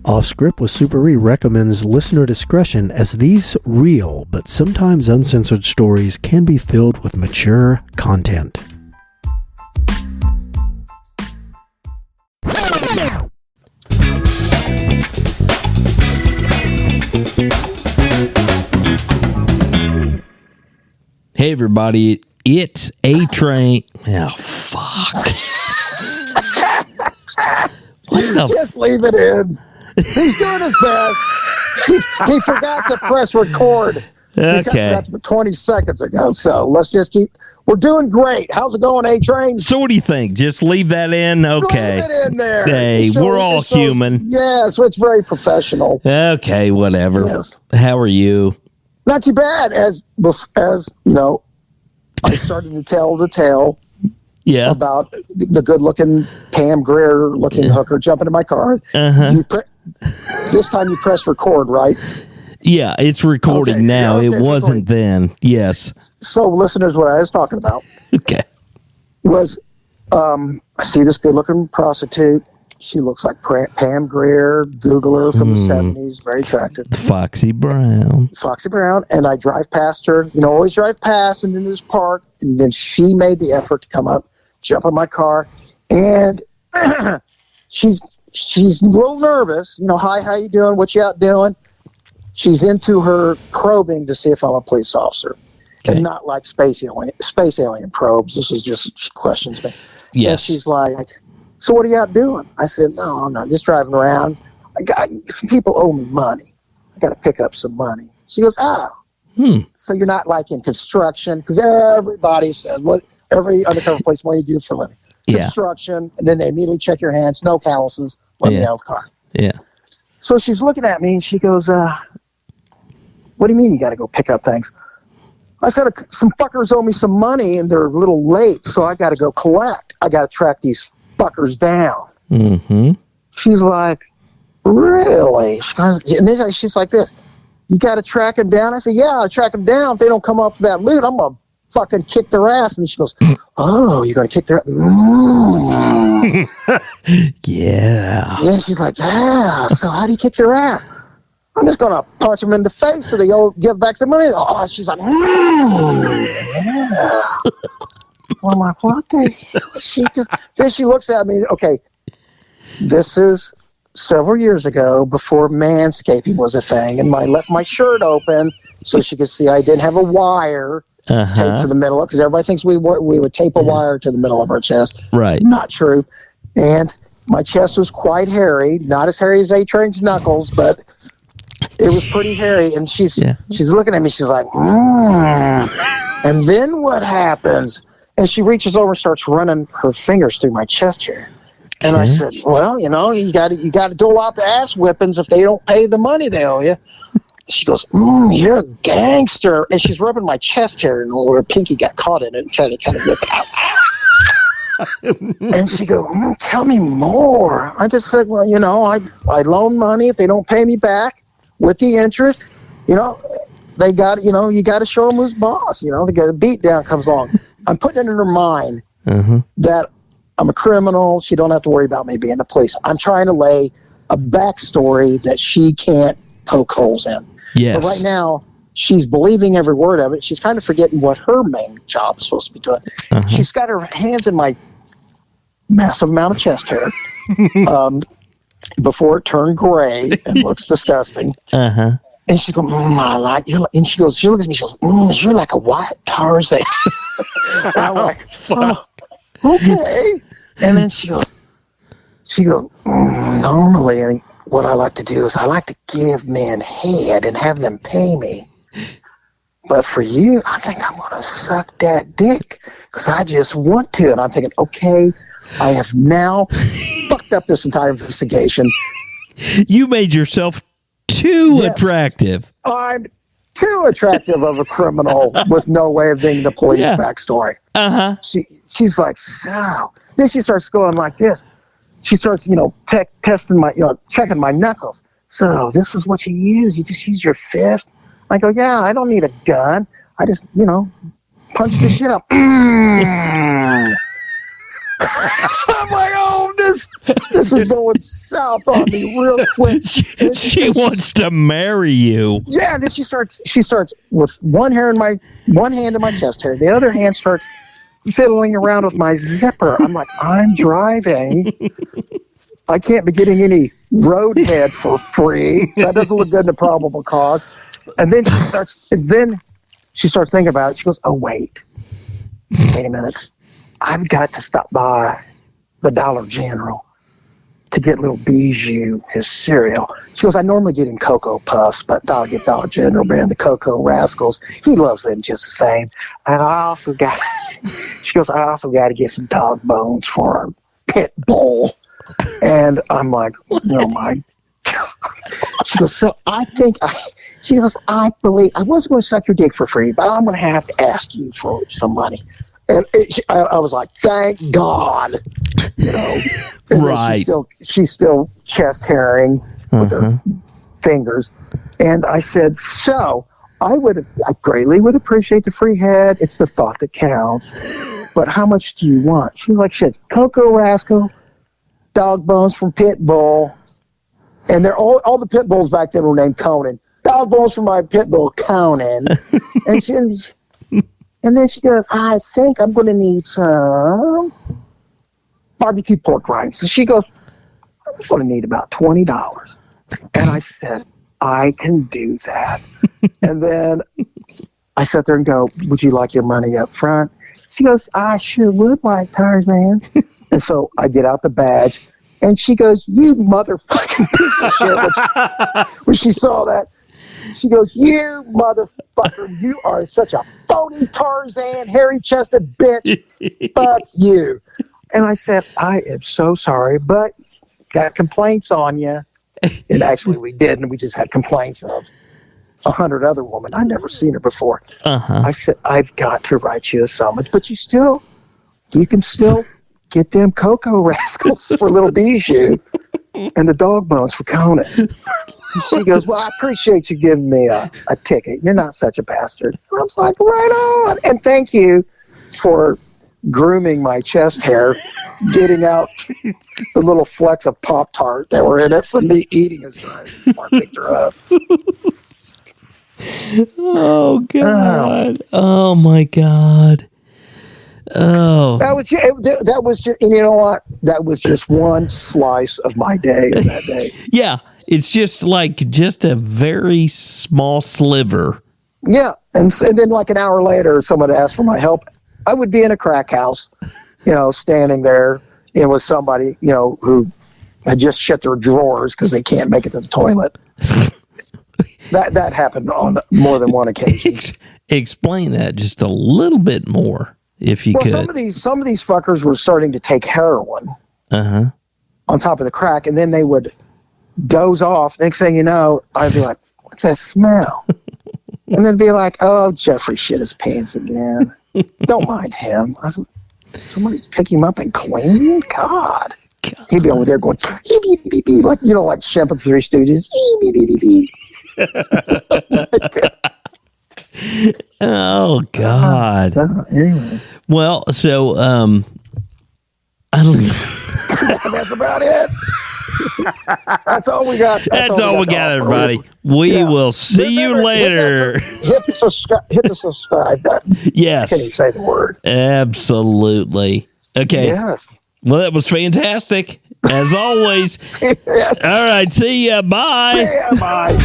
Off Script with Super E recommends listener discretion, as these real but sometimes uncensored stories can be filled with mature content. Hey everybody, it's A Train. Oh fuck! Just leave it in. He's doing his best. He forgot to press record. Okay. He forgot to 20 seconds ago. So let's just keep. We're doing great. How's it going, A Train? So what do you think? Just leave that in? Okay. Leave it in there. Hey, we're all human. Yeah, so it's very professional. Okay, whatever. Yes. How are you? Not too bad. As you know, I started to tell the tale. Yeah. About the good-looking Pam Grier-looking hooker jumping in my car. This time you press record, right? Yeah, it's recording now. Yeah, it wasn't then. Yes. So, listeners, what I was talking about Okay. was I see this good-looking prostitute. She looks like Pam Grier. Google her from the 70s. Very attractive. Foxy Brown. Foxy Brown. And I drive past her. You know, always drive past and then this park. And then she made the effort to come up, jump in my car. And she's a little nervous. You know, hi, how you doing? What you out doing? She's into her probing to see if I'm a police officer. Okay. And not like space alien probes. This is just, she questions me. Yes. And she's like, so what are you out doing? I said, no, I'm not just driving around. Some people owe me money. I got to pick up some money. She goes, so you're not like in construction? Because everybody says, every undercover police, what do you do for a living? Yeah. Construction. And then they immediately check your hands, no calluses, let me out of the car. Yeah. So she's looking at me and she goes, what do you mean you got to go pick up things? I said, some fuckers owe me some money and they're a little late, so I got to go collect. I got to track these fuckers down. Mm-hmm. She's like, really? And then she's like this, you got to track them down? I said, yeah, I'll track them down. If they don't come up for that loot, I'm going to fucking kick their ass. And she goes, oh, you're going to kick their ass? Yeah. And she's like, yeah, so how do you kick their ass? I'm just going to punch them in the face so they all give back the money. Oh, she's like, yeah. Well, I'm like, what the hell is she doing? Then she looks at me, okay, this is several years ago before manscaping was a thing, and I left my shirt open so she could see I didn't have a wire taped to the middle, because everybody thinks we would tape a wire to the middle of our chest. Right. Not true. And my chest was quite hairy, not as hairy as A-Train's knuckles, but it was pretty hairy. And she's looking at me, she's like, And then what happens? And she reaches over and starts running her fingers through my chest hair. And I said, well, you know, you got to dole out the ass whippings if they don't pay the money they owe you. She goes, you're a gangster. And she's rubbing my chest hair, and her pinky got caught in it and trying to kind of whip it out. And she goes, tell me more. I just said, well, you know, I loan money. If they don't pay me back with the interest, you know, they got, you know, you got to show them who's boss. You know, the beat down comes along. I'm putting it in her mind that I'm a criminal. She don't have to worry about me being the police. I'm trying to lay a backstory that she can't poke holes in. Yes. But right now, she's believing every word of it. She's kind of forgetting what her main job is supposed to be doing. She's got her hands in my massive amount of chest hair before it turned gray and looks disgusting. And she's going, I like you. And she goes, she looks at me, she goes, you're like a white Tarzan. I'm like, oh, okay. And then she goes, normally what I like to do is I like to give men head and have them pay me. But for you, I think I'm going to suck that dick because I just want to. And I'm thinking, okay, I have now fucked up this entire investigation. You made yourself too attractive. I'm too attractive of a criminal with no way of being the police backstory. She's like, so. Then she starts going like this. She starts, you know, testing my, you know, checking my knuckles. So this is what you use? You just use your fist? I go, yeah, I don't need a gun. I just, you know, punch the shit up. I'm like, oh this is going south on me real quick. She wants to marry you. Yeah, and then she starts with one hand in my chest hair, the other hand starts fiddling around with my zipper. I'm like, I'm driving. I can't be getting any roadhead for free. That doesn't look good in a probable cause. And then she starts thinking about it. She goes, oh, wait a minute. I've got to stop by the Dollar General to get little Bijou his cereal. She goes, I normally get him Cocoa Puffs, but I'll get Dollar General brand, the Cocoa Rascals. He loves them just the same. And she goes, I also got to get some dog bones for him. Pit Bull. And I'm like, oh my God. She goes, so I believe I wasn't going to suck your dick for free, but I'm going to have to ask you for some money. And I was like, thank God, And right. She's still chest hairing with her fingers. And I said, so I greatly would appreciate the free head. It's the thought that counts. But how much do you want? She was like, shit, Cocoa Rascal, dog bones from Pit Bull. And they're all the pit bulls back then were named Conan. Dog bones from my pit bull, Conan. And then she goes, I think I'm going to need some barbecue pork rinds. So she goes, I'm going to need about $20. And I said, I can do that. And then I sat there and go, would you like your money up front? She goes, I sure would like, Tarzan. And so I get out the badge. And she goes, you motherfucking piece of shit. When she saw that, she goes, you motherfucker, you are such a phony Tarzan, hairy-chested bitch. Fuck you. And I said, I am so sorry, but got complaints on you. And actually we didn't. We just had complaints of 100 other women. I'd never seen her before. I said, I've got to write you a summons. But you can still get them Cocoa Rascals for little Bijou and the dog bones for Conan. She goes, well, I appreciate you giving me a ticket. You're not such a bastard. I was like, right on. And thank you for grooming my chest hair, getting out the little flecks of Pop-Tart that were in it from me eating as dry before I picked her up. Oh, God. Oh, my God. Oh, that was just, and you know what? That was just one slice of my day that day. Yeah, it's just a very small sliver. Yeah, and then like an hour later, someone asked for my help. I would be in a crack house, standing there, with somebody, who had just shut their drawers because they can't make it to the toilet. That happened on more than one occasion. Explain that just a little bit more. If you could. Some of these fuckers were starting to take heroin on top of the crack, and then they would doze off. Next thing you know, I'd be like, what's that smell? And then be like, oh, Jeffrey shit his pants again. Don't mind him. Somebody pick him up and clean him? God. He'd be over there going, beep, beep, beep, beep, like Shemp and the Three Stooges. Beep, beep, beep, beep. Oh God. Anyways. Well, so I don't That's about it. That's all we got. That's all we got, everybody. We will see you later. Hit the subscribe button. Yes. Can you say the word? Absolutely. Okay. Yes. Well, that was fantastic, as always. Yes. All right. See ya. Bye. See ya. Bye.